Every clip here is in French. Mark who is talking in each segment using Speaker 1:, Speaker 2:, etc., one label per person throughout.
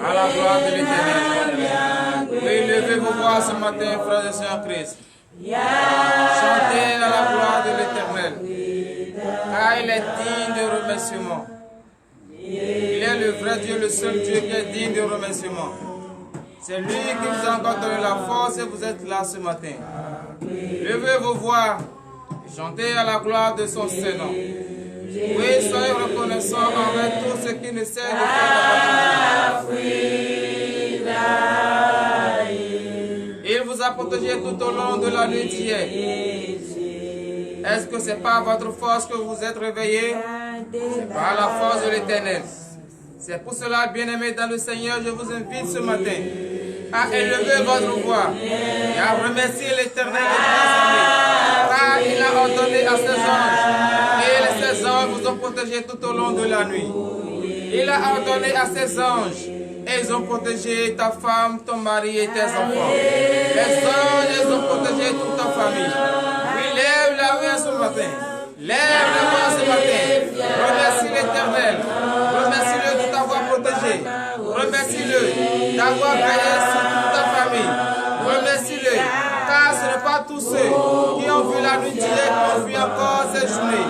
Speaker 1: À la gloire de l'Éternel. Oui, levez vos voix ce matin, frères et sœurs en Christ. Chantez à la gloire de l'Éternel. Car il est digne de remerciement. Il est le vrai Dieu, le seul Dieu qui est digne de remerciement. C'est lui qui vous a encore donné la force et vous êtes là ce matin. Levez vos voix et chantez à la gloire de son Seigneur. Oui, soyez reconnaissants envers tous ceux qui ne savent de faire la Il vous a protégé tout au long de la nuit d'hier. Est-ce que c'est par votre force que vous êtes réveillés? C'est par la force de l'Éternel. C'est pour cela, bien-aimés dans le Seigneur, je vous invite ce matin à élever votre voix et à remercier l'Éternel car il a ordonné à ses anges et ses anges vous ont protégé tout au long de la nuit. Il a ordonné à ses anges et ils ont protégé ta femme, ton mari et tes enfants. Les anges, ils ont protégé toute ta famille. Oui, lève la main ce matin. Lève la main ce matin. Remercie l'Éternel. Remercie-le de t'avoir protégé. Remercie-le d'avoir veillé sur toute ta famille. Remercie-le, car ce n'est pas tous ceux qui ont vu la nuit d'hier qui ont vu encore cette journée.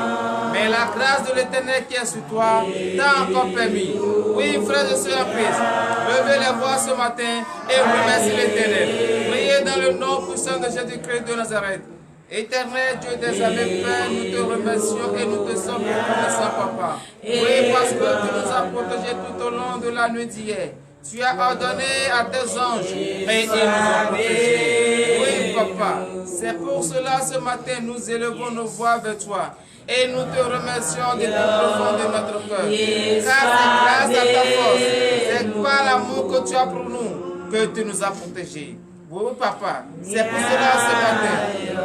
Speaker 1: Mais la grâce de l'Éternel qui est sur toi t'a encore permis. Oui, frères et sœurs en Christ, levez les voix ce matin et remerciez l'Éternel. Priez dans le nom puissant de Jésus-Christ de Nazareth. Éternel Dieu des armées, Père, nous te remercions et nous te sommes reconnaissants, Papa. Oui, parce que tu nous as protégés tout au long de la nuit d'hier. Tu as ordonné à tes anges et ils nous ont protégés. Oui, Papa, c'est pour cela ce matin nous élevons nos voix vers toi. Et nous te remercions du plus profond de notre cœur. Car c'est grâce à ta force, c'est par l'amour que tu as pour nous que tu nous as protégés. Oui, Papa, c'est pour cela ce matin,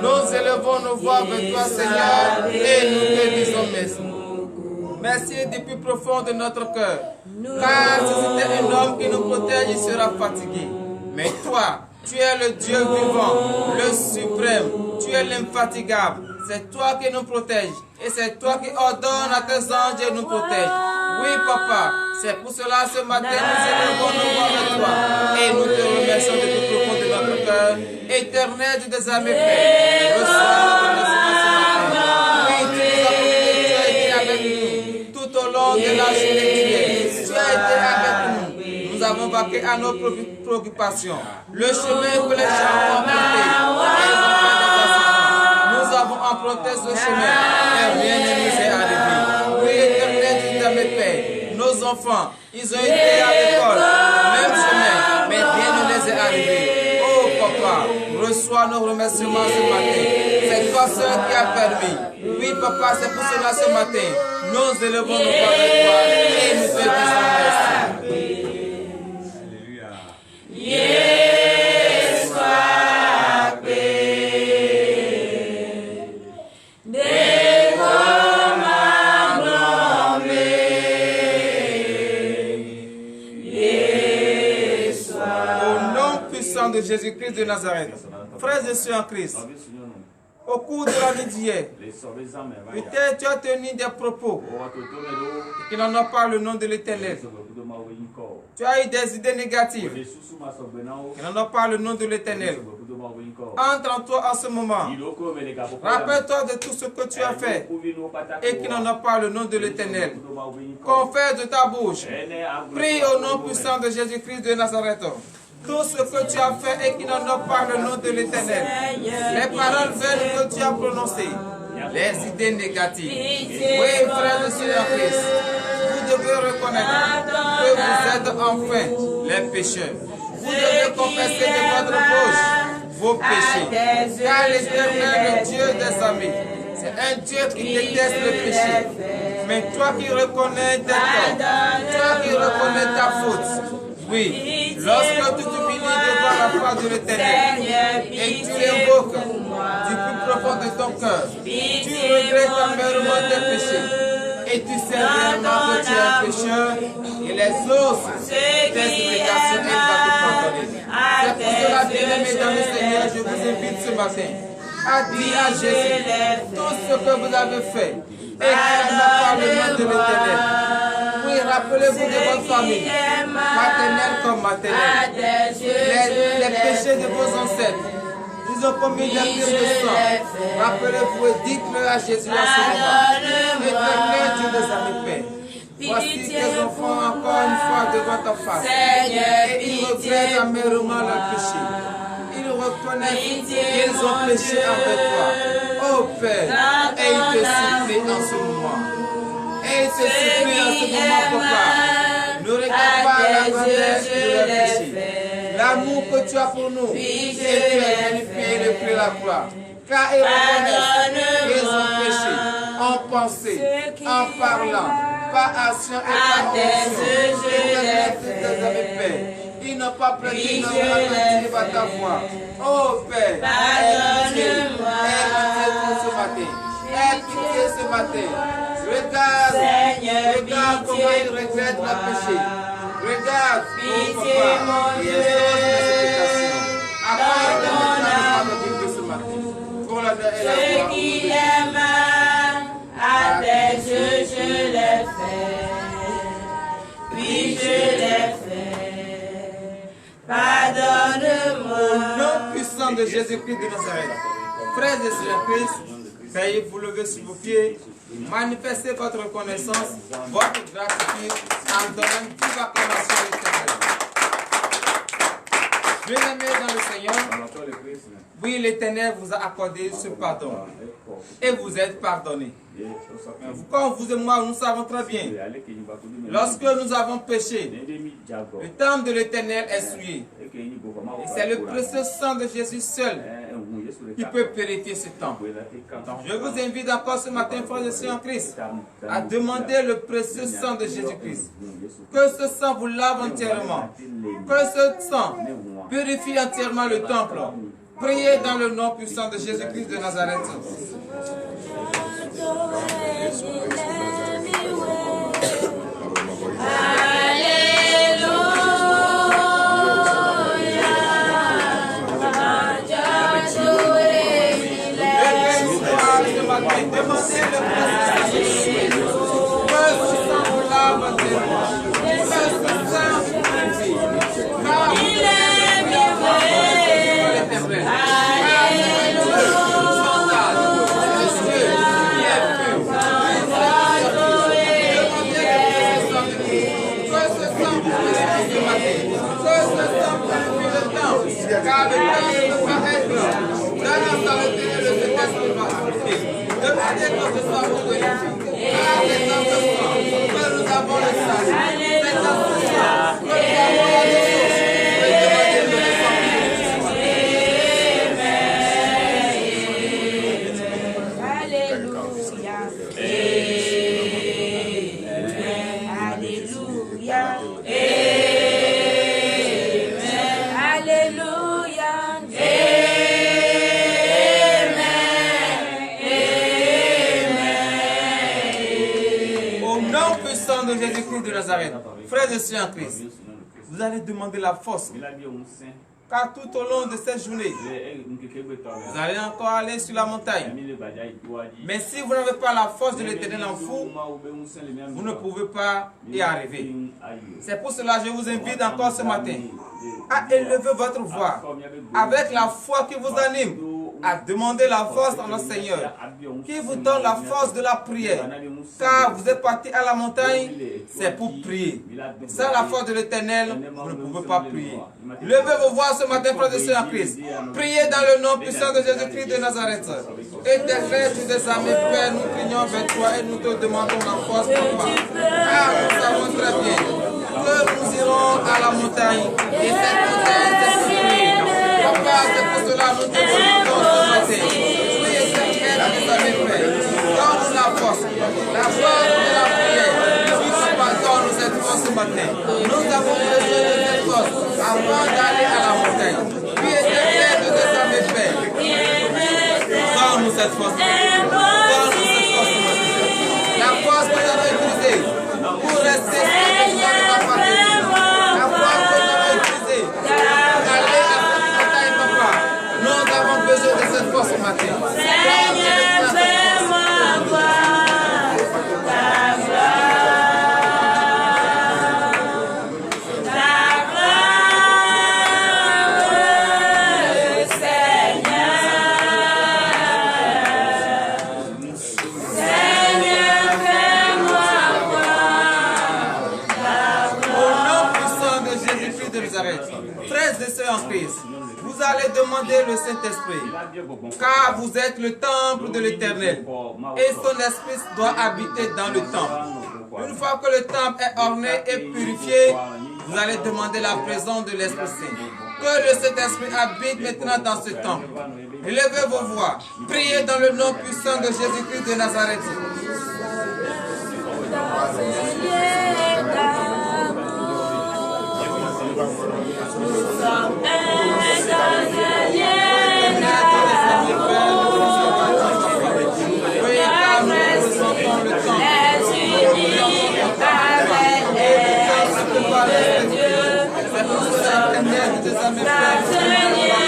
Speaker 1: nous élevons nos voix vers toi, Seigneur, et nous te disons merci. Merci du plus profond de notre cœur. Car si c'était un homme qui nous protège, il sera fatigué. Mais toi, tu es le Dieu vivant, le suprême, tu es l'infatigable. C'est toi qui nous protèges. Et c'est toi qui ordonnes à tes anges de nous protéger. Oui, Papa, c'est pour cela ce matin nous élevons nos voix vers toi. Et nous te remercions du plus profond de notre cœur. Éternel Dieu des armées, Père, reçois notre remerciement ce matin. Oui, tu nous as protégés, tu as été avec nous tout au long de la journée d'hier. Tu as été avec nous. Nous avons vaqué à nos préoccupations. Le chemin que les gens ont emprunté. Nous avons emprunté ce chemin et rien ne nous est arrivé. Oui, Éternel Dieu de mes pères, nos enfants, ils ont été à l'école, même chemin, mais rien ne les est arrivé. Oh Papa, reçois nos remerciements ce matin. C'est toi seul qui as permis. Oui, Papa, c'est pour cela ce matin, nous élevons nos voix vers toi et nous te disons merci. Alléluia. Yes, de Jésus-Christ de Nazareth. Frères et sœurs en Christ, au cours de la nuit d'hier, peut-être tu as tenu des propos qui n'en ont pas le nom de l'Éternel. Tu as eu des idées négatives qui n'en ont pas le nom de l'Éternel. Entre en toi en ce moment. Rappelle-toi de tout ce que tu as fait et qui n'en ont pas le nom de l'Éternel. Confesse de ta bouche. Prie au nom puissant de Jésus-Christ de Nazareth. Tout ce que tu as fait et qui n'en a pas le nom de l'Éternel. Les paroles vaines que tu as prononcées. Les idées négatives. Oui, frères et sœurs en Christ. devez reconnaître que vous êtes enfin les pécheurs. Vous devez confesser de votre bouche vos péchés. Car l'Éternel, le Dieu des armées, c'est un Dieu qui déteste le péché. Mais toi qui reconnais tes torts, toi qui reconnais ta faute, oui, lorsque tu t'humilies devant la face de l'Éternel et tu l'invoques du plus profond de ton cœur, tu regrettes amèrement tes péchés et tu sais réellement que tu es un pécheur et les os tes supplications, elle va te pardonner. C'est pour cela, bien-aimés dans le Seigneur, je vous invite ce matin à dire à Jésus tout ce que vous avez fait et clamez par le nom de l'Éternel. Oui, rappelez-vous de votre famille, maternelle comme maternelle. Les péchés de vos ancêtres, ils ont commis des crimes de sang. Rappelez-vous et dites-le à Jésus en ce moment. Éternel Dieu des armées, Père, voici tes enfants encore une fois devant ta face. Et ils regrettent amèrement leur péché. Ils reconnaissent qu'ils ont péché avec toi. Oh Père, et ils te supplient en ce moment. Et ils te supplient en ce moment, Papa. Ne regarde pas la grandeur de leur péché. L'amour que tu as pour nous, et tu es venu payer le prix de la croix. Car ils reconnaissent qu'ils ont péché en pensée, en parlant, par action et par omission. Ils n'ont pas prêté, ils n'ont pas prêté par ta voix. Oh Père, aie pitié pour ce matin. Aie pitié ce matin. Regarde comment ils regrettent le péché. Regarde, oh Papa, il est accorde de ce matin. Pour la et la gloire.
Speaker 2: Qui aime à tes yeux, je l'ai fait. Oui, je l'ai fait. Pardonne-moi.
Speaker 1: Au nom puissant de Jésus-Christ de Nazareth, frères et sœurs Christ, veuillez vous lever sur vos pieds, manifestez votre reconnaissance, votre gratitude en donnant une vive acclamation à l'Éternel. Bien-aimés dans le Seigneur, oui, l'Éternel vous a accordé ce pardon et vous êtes pardonnés. Comme vous et moi, nous savons très bien, lorsque nous avons péché, le temps de l'Éternel est souillé. Et c'est le précieux sang de Jésus seul qui peut purifier ce temps. Donc, je vous invite encore ce matin, frères et sœurs en Christ, à demander le précieux sang de Jésus-Christ. Que ce sang vous lave entièrement. Que ce sang purifie entièrement le temple. Priez dans le nom puissant de Jésus-Christ de Nazareth. Car le temps ne va être dans la sainteté de ce texte qui va appliquer. Demandez que ce soit vous glorifié. Car c'est dans ce soir que nous avons le salut. C'est dans ce soir que nous avons la ressource. Demandez que ce soit vous de Jésus-Christ de Nazareth, frères et sœurs en Christ, vous allez demander la force. Car tout au long de cette journée, vous allez encore aller sur la montagne. Mais si vous n'avez pas la force de l'Éternel en vous, vous ne pouvez pas y arriver. C'est pour cela que je vous invite encore ce matin à élever votre voix avec la foi qui vous anime, à demander la force dans notre Seigneur, qui vous donne la force de la prière. Car vous êtes parti à la montagne, c'est pour prier. Sans la force de l'Éternel, vous ne pouvez pas prier. Levez vos voix ce matin, frères et sœurs en Christ. Priez dans le nom puissant de Jésus-Christ de Nazareth. Éternel, tu des armées, Père, nous prions vers toi et nous te demandons la force, Papa. Car nous savons montagne et cette montagne s'est souffrir. Papa, c'est pour cela que nous te demandons ce matin. Oui, éternel, nous avons fait. Donne-nous la force de la prière. Oui, papa, donne-nous cette force ce matin. Nous avons besoin de cette force avant d'aller à la montagne. Oui, éternel, nous te avons fait. Donne-nous cette force. Donne-nous cette force ce matin. La force que nous avons utilisée pour rester stable dans la partie. La force que nous avons utilisée pour aller à cette montagne, papa. Nous avons besoin de cette force ce matin.
Speaker 2: Seigneur, fais-moi voir ta gloire.
Speaker 1: Frères et sœurs en Christ, vous allez demander le Saint-Esprit, car vous êtes le temple de l'Éternel, et son esprit doit habiter dans le temple. Une fois que le temple est orné et purifié, vous allez demander la présence de l'Esprit Saint. Que le Saint-Esprit habite maintenant dans ce temple. Élevez vos voix, priez dans le nom puissant de Jésus-Christ de Nazareth.
Speaker 2: Nous sommes un dans un lien d'amour. Les unis avec l'Esprit de Dieu. Nous sommes dans un lien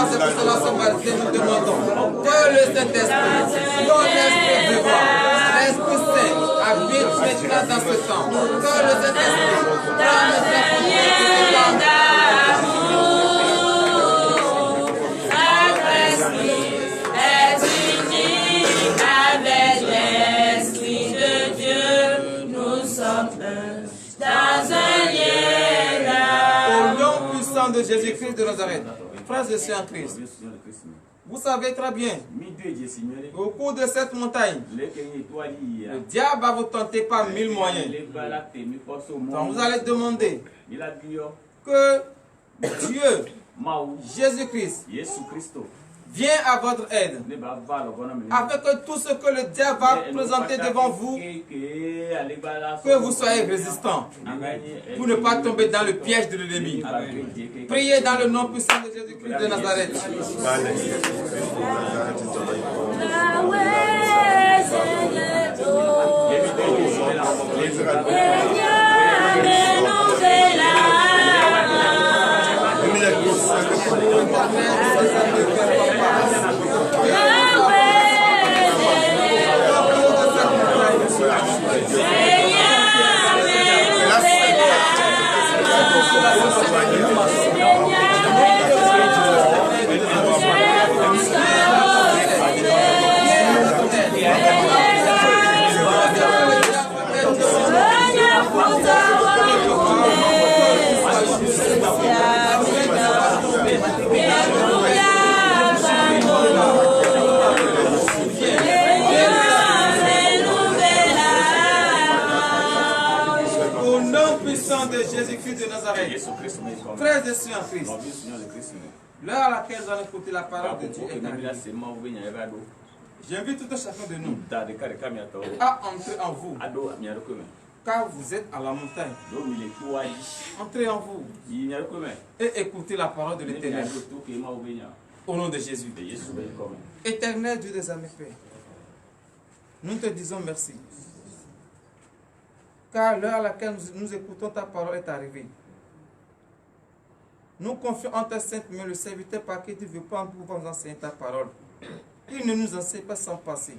Speaker 1: C'est pour cela ce matin nous demandons que le Saint-Esprit, ton esprit vivant, l'Esprit Saint habite maintenant dans ce temps. Que le Saint-Esprit prenne sa fonction
Speaker 2: Notre esprit est uni avec l'Esprit de Dieu. Nous sommes un dans un lien d'amour.
Speaker 1: Au nom puissant de Jésus-Christ de Nazareth. Frères et sœurs en Christ, vous savez très bien, au cours de cette montagne, le diable va vous tenter par 1000 moyens. Donc vous allez demander que Dieu, Jésus-Christ, viens à votre aide, afin que tout ce que le diable va présenter devant vous, que vous soyez résistants, pour ne pas tomber dans le piège de l'ennemi. Priez dans le nom puissant de Jésus-Christ de Nazareth. Au nom puissant de Jésus-Christ de Nazareth, frères et sœurs en Christ, l'heure à laquelle nous allons écouter la parole de Dieu est arrivée. J'invite tout un chacun de nous à entrer en vous, car vous êtes à la montagne. Entrez en vous et écoutez la parole de l'Éternel. Au nom de Jésus. Éternel Dieu des armées, Père, nous te disons merci. Car l'heure à laquelle nous écoutons ta parole est arrivée. Nous confions en ta sainte main le serviteur par qui tu veux pas pouvoir nous enseigner ta parole. Il ne nous enseigne pas sans passer,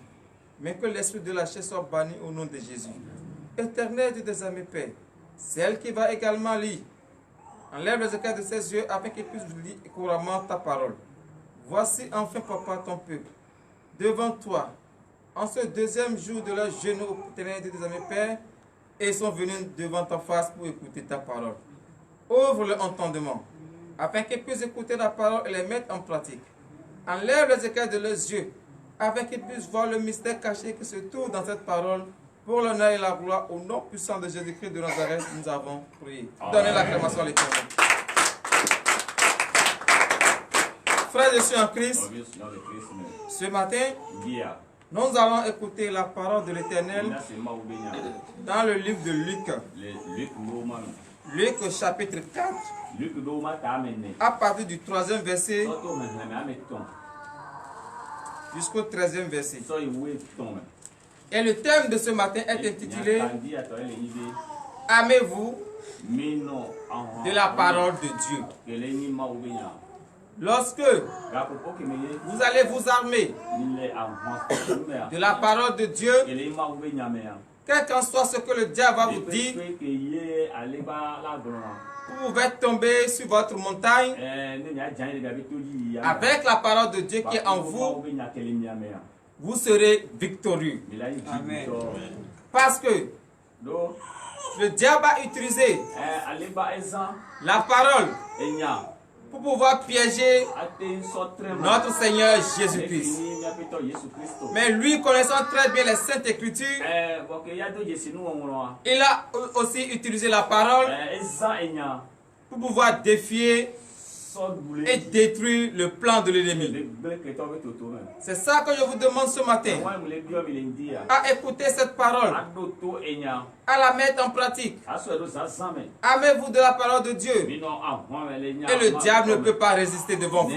Speaker 1: mais que l'esprit de la chair soit banni au nom de Jésus. Éternel Dieu des armées, Père, c'est elle qui va également lire. Enlève les écailles de ses yeux afin qu'il puisse lire couramment ta parole. Voici enfin, Papa, ton peuple, devant toi, en ce deuxième jour de leur jeûne au Éternel Dieu des armées, Père, et sont venus devant ta face pour écouter ta parole. Ouvre leur entendement, afin qu'ils puissent écouter la parole et les mettre en pratique. Enlève les écailles de leurs yeux, afin qu'ils puissent voir le mystère caché qui se trouve dans cette parole. Pour l'honneur et la gloire, au nom puissant de Jésus-Christ de Nazareth, nous avons prié. Donnez l'acclamation à l'Éternel. Frères et sœurs en Christ, ce matin, nous allons écouter la parole de l'Éternel dans le livre de Luc. Luc chapitre 4, à partir du 3e verset jusqu'au 13e verset. Et le thème de ce matin est intitulé « Aimez-vous de la parole de Dieu ». Lorsque vous allez vous armer de la parole de Dieu, quel qu'en soit ce que le diable va vous dire, vous pouvez tomber sur votre montagne avec la parole de Dieu qui est en vous, vous serez victorieux. Amen. Parce que le diable a utilisé la parole pour pouvoir piéger notre Seigneur Jésus-Christ. Mais lui, connaissant très bien les Saintes Écritures, il a aussi utilisé la parole pour pouvoir défier et détruire le plan de l'ennemi. C'est ça que je vous demande ce matin, à écouter cette parole, à la mettre en pratique. Aimez-vous de la parole de Dieu, et le diable ne peut pas résister devant vous.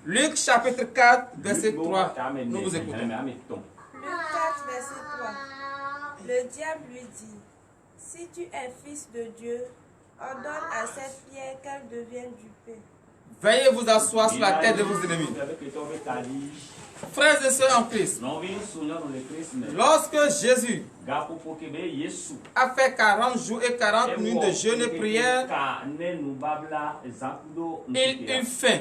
Speaker 1: Luc chapitre 4, verset 3, nous vous écoutons.
Speaker 2: Luc 4, verset 3. Le diable lui dit, si tu es fils de Dieu, ordonne à cette pierre qu'elle devienne du pain.
Speaker 1: Veuillez vous asseoir sur la tête de vos ennemis. Frères et sœurs en Christ, lorsque Jésus a fait 40 jours et 40 nuits de jeûne et prière, il eut faim.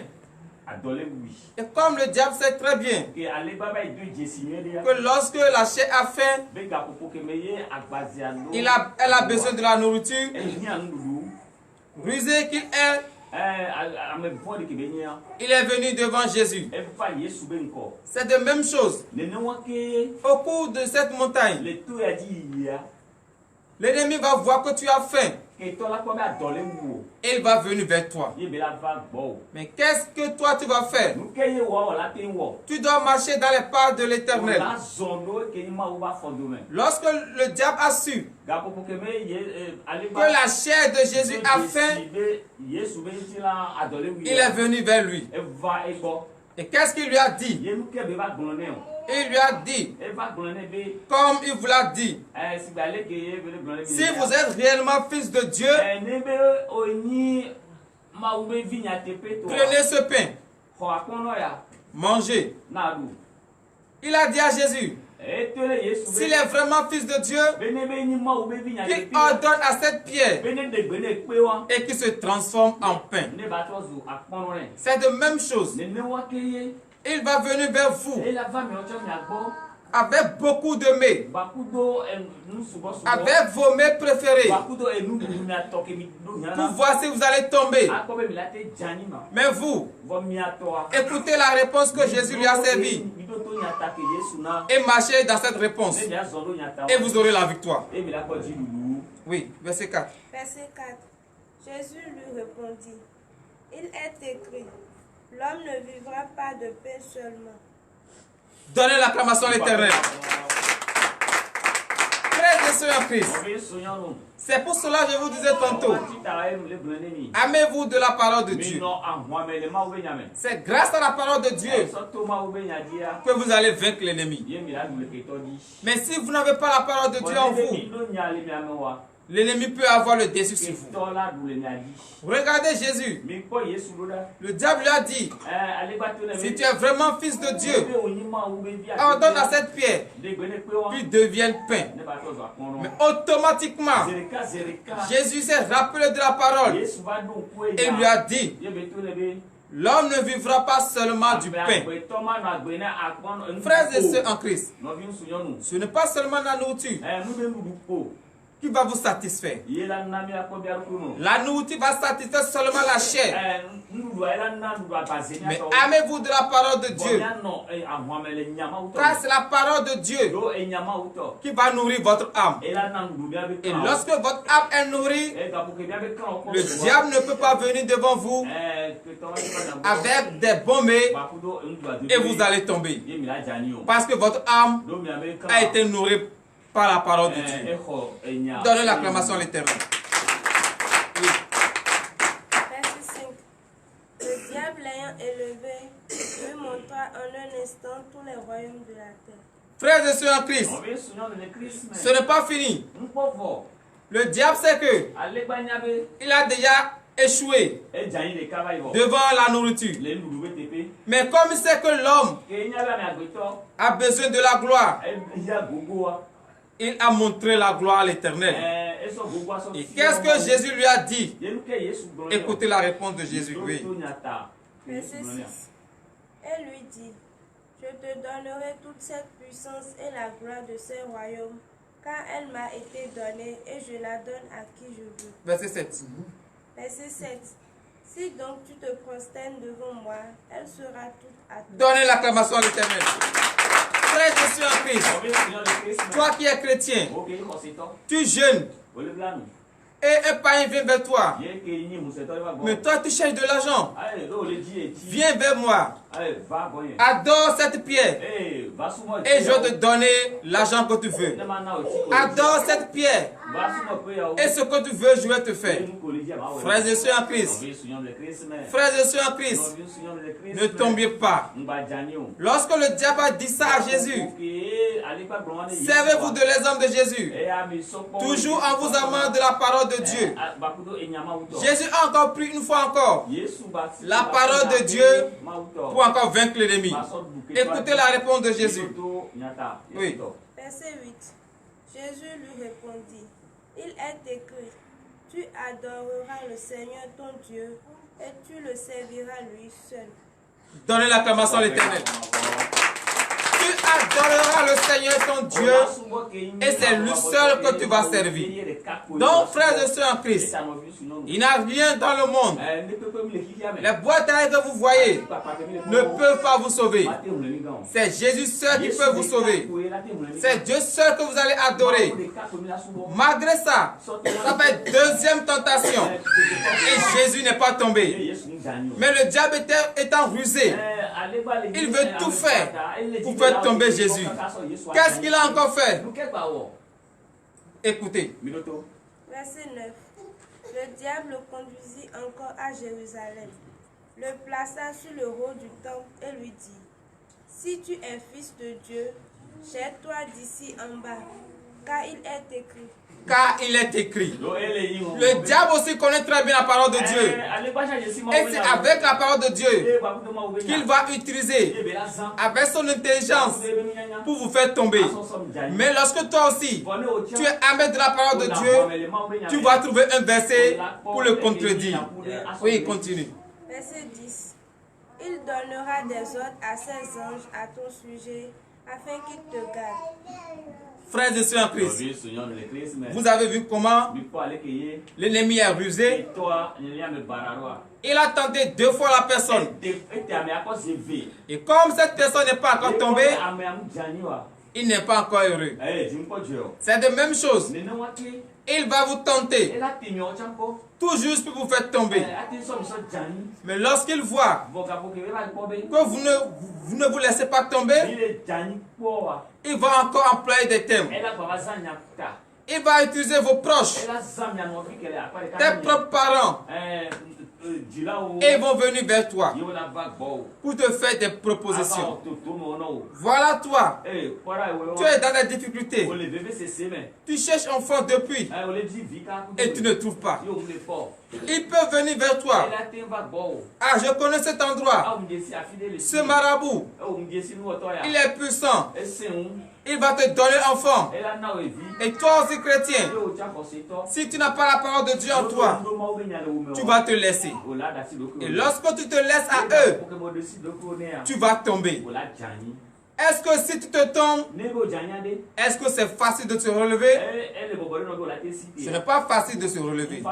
Speaker 1: Et comme le diable sait très bien que lorsque la chair a faim, elle a besoin de la nourriture, rusé qu'il est, il est venu devant Jésus. C'est de même chose. Au cours de cette montagne, l'ennemi va voir que tu as faim. Et il va venir vers toi. Mais qu'est-ce que toi tu vas faire? Tu dois marcher dans les pas de l'Éternel. Lorsque le diable a su que la chair de Jésus a faim, il est venu vers lui. Et qu'est-ce qu'il lui a dit? Il lui a dit, comme il vous l'a dit, si vous êtes réellement fils de Dieu, prenez ce pain, mangez. Il a dit à Jésus, s'il est vraiment fils de Dieu, qu'il ordonne à cette pierre et qu'il se transforme en pain. C'est de même chose. Il va venir vers vous avec beaucoup de mets, avec vos mets préférés, pour voir si vous allez tomber. Mais vous, écoutez la réponse que Jésus lui a servie et marchez dans cette réponse et vous aurez la victoire. Oui, verset 4.
Speaker 2: Verset 4. Jésus lui répondit, il est écrit, l'homme ne vivra pas de pain seulement.
Speaker 1: Donnez l'acclamation à l'Éternel. Frères et sœurs en Christ, c'est pour cela que je vous disais tantôt, aimez-vous de la parole de Dieu. C'est grâce à la parole de Dieu que vous allez vaincre l'ennemi. Mais si vous n'avez pas la parole de Dieu en vous, l'ennemi peut avoir le dessus sur vous. Regardez Jésus. Le diable lui a dit, si tu es vraiment fils de Dieu, ordonne à cette pierre qu'il devienne pain. Mais automatiquement, Jésus s'est rappelé de la parole et lui a dit, L'homme ne vivra pas seulement du pain. Frères et sœurs en Christ, ce n'est pas seulement la nourriture qui va vous satisfaire. La nourriture va satisfaire seulement la chair. Mais aimez-vous de la parole de Dieu. Car c'est la parole de Dieu qui va nourrir votre âme. Et lorsque votre âme est nourrie, le diable ne peut pas venir devant vous avec des bons mets et vous allez tomber. Parce que votre âme a été nourrie par la parole de Dieu. Donnez l'acclamation à l'Éternel. Oui.
Speaker 2: Verset 5. Le diable ayant élevé, lui montra en un instant tous les royaumes de la terre.
Speaker 1: Frères et sœurs en Christ, ce n'est pas fini. Le diable sait que il a déjà échoué devant la nourriture. Mais comme il sait que l'homme a besoin de la gloire, il a montré la gloire à l'Éternel. Et qu'est-ce que Jésus lui a dit? Écoutez la réponse de Jésus. Oui.
Speaker 2: Verset 6. Elle lui dit, je te donnerai toute cette puissance et la gloire de ce royaume, car elle m'a été donnée et je la donne à qui je veux.
Speaker 1: Verset 7.
Speaker 2: Verset 7. Si donc tu te prosternes devant moi, elle sera toute à toi.
Speaker 1: Donnez l'acclamation à l'Éternel. Frère et sœur en Christ, toi qui es chrétien, tu jeûnes, et un païen vient vers toi, mais toi tu cherches de l'argent. Viens vers moi, adore cette pierre, et je vais te donner l'argent que tu veux. Adore cette pierre, et ce que tu veux, je vais te faire. Frères et sœurs en Christ, frères et sœurs en Christ, ne tombez pas. Lorsque le diable a dit ça à Jésus, servez-vous de l'exemple de Jésus, toujours en vous amant de la parole de Dieu. Jésus a encore pris une fois encore la parole de Dieu pour encore vaincre l'ennemi. Écoutez la réponse de Jésus. Oui.
Speaker 2: Verset 8. Jésus lui répondit, il est écrit, tu adoreras le Seigneur ton Dieu et tu le serviras lui seul.
Speaker 1: Donnez l'acclamation à l'Éternel. Tu adoreras le Seigneur ton Dieu et c'est lui seul que tu vas servir. Donc, frères et sœurs en Christ, il n'y a rien dans le monde. Les boîtes à que vous voyez ne peuvent pas vous sauver. C'est Jésus seul qui peut vous sauver. C'est Dieu seul que vous allez adorer. Malgré ça, ça fait deuxième tentation. Et Jésus n'est pas tombé. Mais le diable étant rusé, il veut tout faire pour faire tomber Jésus. Qu'est-ce qu'il a encore fait? Écoutez.
Speaker 2: Verset 9. Le diable le conduisit encore à Jérusalem, le plaça sur le haut du temple et lui dit, si tu es fils de Dieu, jette-toi d'ici en bas, car il est écrit.
Speaker 1: Car il est écrit. Le diable aussi connaît très bien la parole de Dieu. Et c'est avec la parole de Dieu qu'il va utiliser, avec son intelligence, pour vous faire tomber. Mais lorsque toi aussi, tu es armé de la parole de Dieu, tu vas trouver un verset pour le contredire. Oui, continue.
Speaker 2: Verset 10. Il donnera des ordres à ses anges à ton sujet, afin qu'ils te gardent.
Speaker 1: Frères et sœurs en Christ, vous avez vu comment l'ennemi est rusé. Il a tenté 2 fois la personne. Et comme cette personne n'est pas encore tombée, il n'est pas encore heureux. C'est la même chose. Il va vous tenter, tout juste pour vous faire tomber. Mais lorsqu'il voit que vous ne vous laissez pas tomber, il va encore employer des termes. Il va utiliser vos proches, tes propres parents, et ils vont venir vers toi pour te faire des propositions. Voilà toi, tu es dans des difficultés. Tu cherches un enfant depuis et tu ne trouves pas. Il peut venir vers toi. Ah, je connais cet endroit. Ce marabout, il est puissant. il va te donner l'enfant. Et toi aussi chrétien, si tu n'as pas la parole de Dieu en toi, tu vas te laisser. Et lorsque tu te laisses à eux, tu vas tomber. Est-ce que si tu te tombes, est-ce que c'est facile de se relever? Ce n'est pas facile de se relever.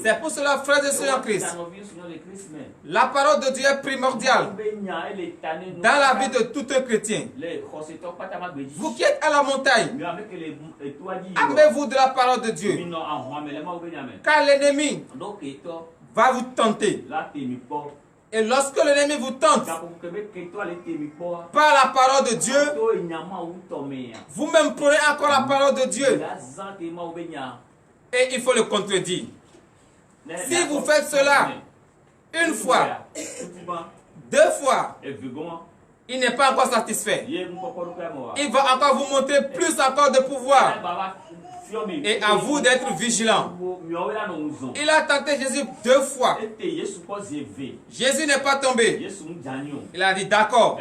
Speaker 1: C'est pour cela, frères et sœurs en Christ, la parole de Dieu est primordiale dans la vie de tout un chrétien. Vous qui êtes à la montagne, armez-vous de la parole de Dieu, car l'ennemi va vous tenter. Et lorsque l'ennemi vous tente par la parole de Dieu, vous-même prenez encore la parole de Dieu et il faut le contredire. Si vous faites cela une fois, deux fois, il n'est pas encore satisfait. Il va encore vous montrer plus encore de pouvoir. Et à vous d'être vigilant. Il a tenté Jésus 2 fois. Jésus n'est pas tombé. Il a dit d'accord.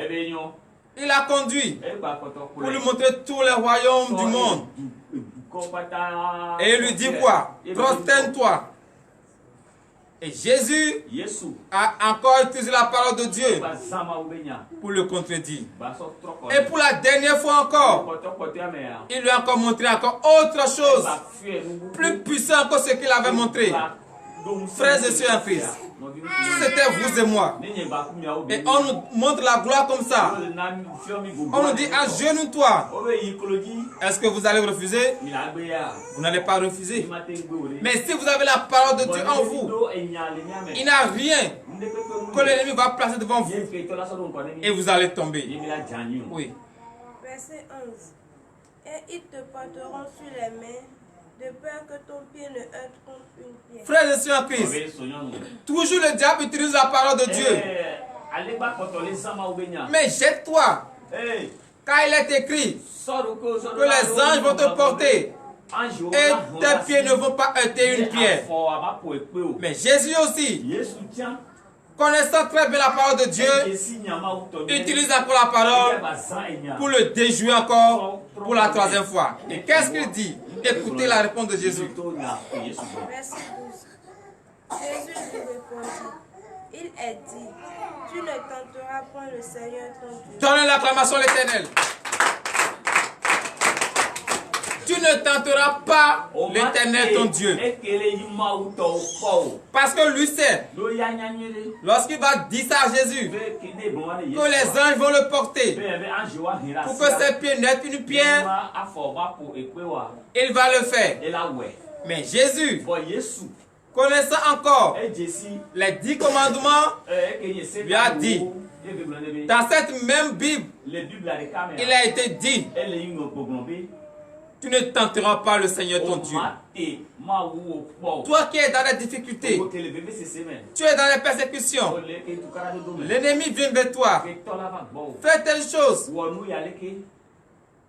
Speaker 1: Il a conduit pour lui montrer tous les royaumes du monde. Et il lui dit quoi? Prosterne-toi. Et Jésus a encore utilisé la parole de Dieu pour le contredire. Et pour la dernière fois encore, il lui a encore montré encore autre chose, plus puissant que ce qu'il avait montré. Frères et sœurs en Christ, si c'était vous et moi, et on nous montre la gloire comme ça, on nous dit agenouille-toi, est-ce que vous allez refuser? Vous n'allez pas refuser. Mais si vous avez la parole de Dieu en vous, il n'y a rien que l'ennemi va placer devant vous et vous allez tomber. Oui.
Speaker 2: Verset 11. Et ils te porteront sur les mains, de peur que ton pied ne heurte contre une pierre.
Speaker 1: Frères et sœurs en Christ, toujours le diable utilise la parole de Dieu. Mais jette-toi, car il est écrit que les anges vont te porter et tes pieds ne vont pas heurter une pierre. Mais Jésus aussi, connaissant très bien la parole de Dieu, utilise encore la parole pour le déjouer encore pour la 3e fois. Et qu'est-ce qu'il dit? Écoutez la réponse de Jésus.
Speaker 2: Verset 12. Jésus lui répondit, il est dit, tu ne tenteras point le Seigneur ton Dieu.
Speaker 1: Donnez l'acclamation à l'Éternel. Tu ne tenteras pas l'Éternel ton Dieu. Parce que lui sait, lorsqu'il va dire ça à Jésus, que les anges vont le porter pour que ses pieds n'aient une pierre, il va le faire. Mais Jésus, connaissant encore les 10 commandements, lui a dit, dans cette même Bible, il a été dit, tu ne tenteras pas le Seigneur ton Dieu. Toi qui es dans les difficultés, tu es dans les persécutions, l'ennemi vient vers toi, fais telle chose,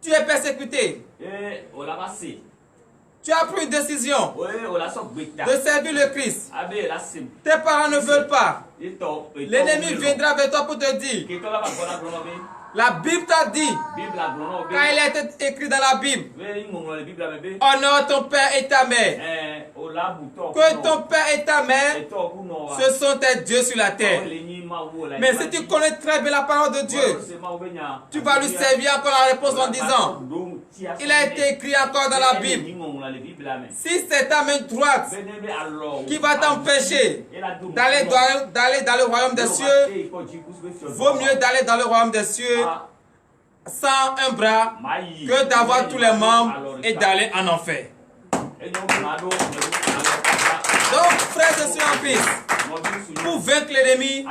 Speaker 1: tu es persécuté, tu as pris une décision de servir le Christ, tes parents ne veulent pas, l'ennemi viendra vers toi pour te dire, la Bible t'a dit, quand il a été écrit dans la Bible, honore ton père et ta mère. Que ton père et ta mère, ce sont tes dieux sur la terre. Mais si tu connais très bien la parole de Dieu, tu vas lui servir encore la réponse en disant, il a été écrit encore dans la Bible, si c'est ta main droite qui va t'empêcher d'aller dans le royaume des cieux, vaut mieux d'aller dans le royaume des cieux sans un bras que d'avoir tous les membres et d'aller en enfer. Donc, frères et sœurs en Christ, pour vaincre l'ennemi,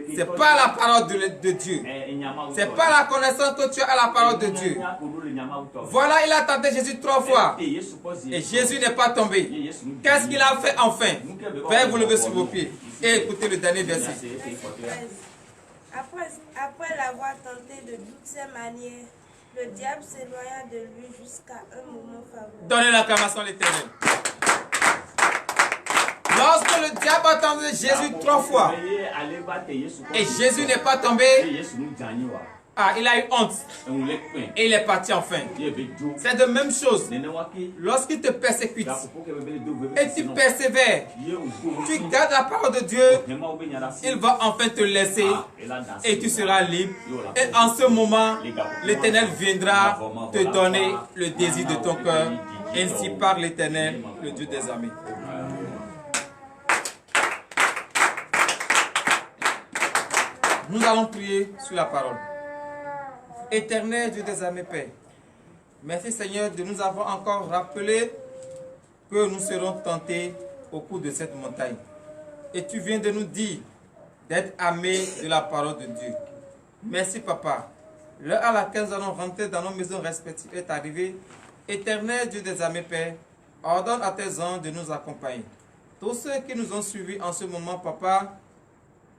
Speaker 1: ce n'est pas la parole de Dieu. Ce n'est pas la connaissance que tu as à la parole de Dieu. Voilà, il a tenté Jésus 3 fois. Et Jésus n'est pas tombé. Qu'est-ce qu'il a fait enfin? Veuillez vous lever sur vos pieds et écoutez le dernier verset.
Speaker 2: Après l'avoir tenté de toutes ces manières, le diable s'éloigna de lui jusqu'à un moment favorable.
Speaker 1: Donnez l'acclamation à l'Éternel. Lorsque le diable a tenté Jésus 3 fois et Jésus n'est pas tombé, Ah, il a eu honte. Et il est parti enfin. C'est de même chose. Lorsqu'il te persécute et tu persévères, tu gardes la parole de Dieu, il va enfin te laisser et tu seras libre. Et en ce moment, l'Éternel viendra te donner le désir de ton cœur. Ainsi parle l'Éternel, le Dieu des armées. Nous allons prier sur la parole. Éternel Dieu des armées, Père, merci Seigneur de nous avoir encore rappelé que nous serons tentés au cours de cette montagne. Et tu viens de nous dire d'être armés de la parole de Dieu. Merci Papa. L'heure à laquelle nous allons rentrer dans nos maisons respectives est arrivée. Éternel Dieu des armées, Père, ordonne à tes anges de nous accompagner. Tous ceux qui nous ont suivis en ce moment, Papa,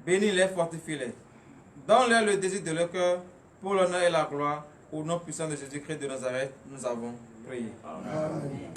Speaker 1: bénis-les, fortifie-les. Donne-leur le désir de leur cœur, pour l'honneur et la gloire, au nom puissant de Jésus-Christ de Nazareth, nous avons prié. Amen.